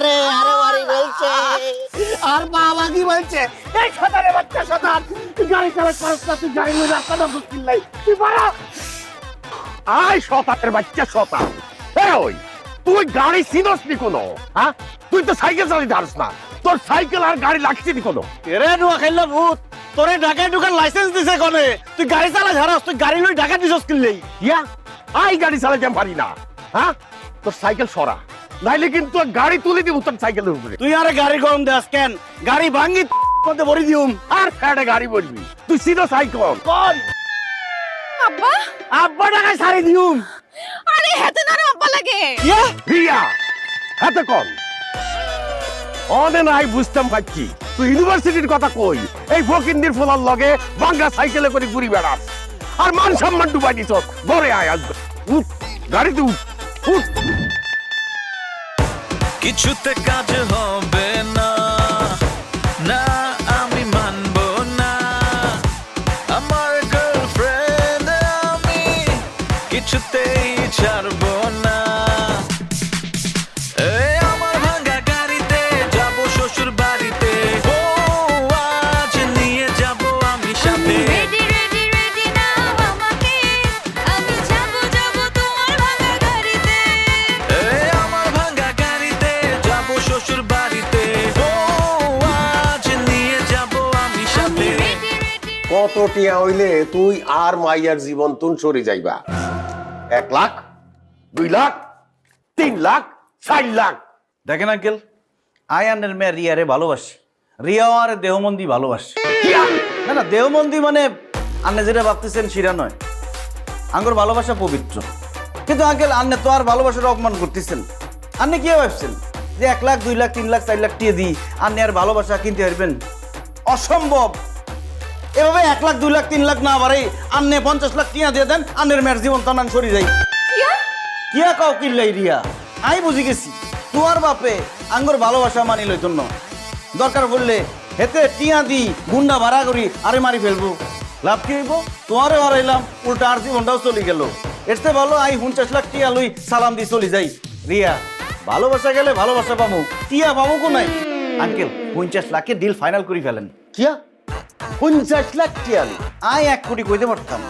রে, আরে বাড়ি বলছে। আর বাবা কি বলছে? এই শতানের বাচ্চা শতান, তুই গাড়ি চালাতে পারছ না, তুই গাড়ি নিয়ে রাস্তা না বুঝছিল নাই, তুই বাড়া। আয় শতানের বাচ্চা শতান। ওই তুই গাড়ি চিনস নি কোনো? হ্যাঁ, তুই তো সাইকেল চালাতে পারস না, তোর সাইকেল আর গাড়ি লাগছে নি কোনো? এরে নুয়া খেললা ভূত, তোরে ঢাকায় ঢুকার লাইসেন্স দিছে কোনে? তুই গাড়ি চালা ঝাড়াস, তুই গাড়ি লই ঢাকা দিছস কিনলেই। ইয়া, আই গাড়ি চালাতে পারি না। হ্যাঁ, তোর সাইকেল সরা, নাইলে কিন্তু গাড়ি তুলে দিব তোর সাইকেলের উপরে। তুই আরে গাড়ি গরম দেস কেন? গাড়ি ভাঙ্গি মধ্যে ভরি দিউম। আর ফ্যাটে গাড়ি বলবি, তুই সিধা সাইকেল কোন আব্বা আব্বা ঢাকায় সারি দিউম। আরে হেতে না রে আব্বা লাগে ইয়া রিয়া হাতে কল অনে নাই বুঝতাম পাচ্ছি তুই ইউনিভার্সিটির কথা কই, এই ফকিন্দির ফোলার লগে বাঙ্গা সাইকেলে করে ঘুরি বেড়াস আর মান সম্মান ডুবাই দিছ। ঘরে আয়, আসবে উঠ, গাড়িতে উঠ, উঠ। কিছুতে কাজ হবে না, না আমি মানবো না, আমার গার্লফ্রেন্ড আমি কিছুতেই ছাড়বো না। এই আমার ভাঙা গাড়িতে যাবো শ্বশুর বাড়িতে, ও আজ নিয়ে যাবো আমি সাথে। রেডি রেডি রেডি নাও আমাকে আমি যাব যাব তোমার ভাঙা গাড়িতে এই আমার ভাঙা গাড়িতে যাবো শ্বশুর বাড়িতে, ও আজ নিয়ে যাবো আমি সাথে। রেডি রেডি কত টিয়া হইলে তুই আর মাইয়ার জীবন তুন সরে যাইবা? 1 লাখ, 2 লাখ, 3 লাখ, 4 লাখ? দেখেন আঙ্কেল, আয়ানের মেয়ে রিয়ারে ভালোবাসে, রিয়াও আর দেহমন্দি ভালোবাসে। না না, দেহমন্দি মানে আন্নে যেটা ভাবতেছেন সেটা নয়, আঙ্গর ভালোবাসা পবিত্র। কিন্তু আঙ্কেল আন্নে তো আর ভালোবাসার অপমান করতেছেন। আন্নে কি ভাবছেন যে 1 লাখ 2 লাখ 3 লাখ 4 লাখ টিয়ে দিই আন্নে আর ভালোবাসা কিনতে পারবেন? অসম্ভব। এভাবে 1 লাখ 2 লাখ 3 লাখ না বাড়াই আন্নে 50 লাখ টিয়া দিয়ে দেন, আন্নের মেয়ের জীবন তনান সরি যাই। কিয়া কিয়া কাও কিনলাই রিয়া, আমি বুঝি গেছি তোমার বাপে আঙ্গর ভালোবাসা মানি লইত না। দরকার পড়লে হেতে টিয়া দি গুন্ডা ভাড়া করি আরে মারি ফেলবো, লাভ কি হইব? তোমারে হারাইলাম, উল্টা আর জীবনটাও চলে গেল। এর চেয়ে ভালো আই 50 লাখ টিয়া লই সালাম দি চলে যাই। রিয়া, ভালোবাসা গেলে ভালোবাসা পামু, টিয়া পামু কো নাই? আঙ্কেল 50 লাখে ডিল ফাইনাল করে ফেলেন। কিয়া 50 লাখ টিয়া? আই 1 কোটি কইতে পারতাম,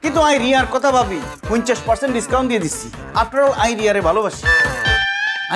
কিন্তু আই রিয়ার কথা ভাবি 50% ডিসকাউন্ট দিয়ে দিচ্ছি। আফটার অল আই রিয়ারে ভালোবাসি।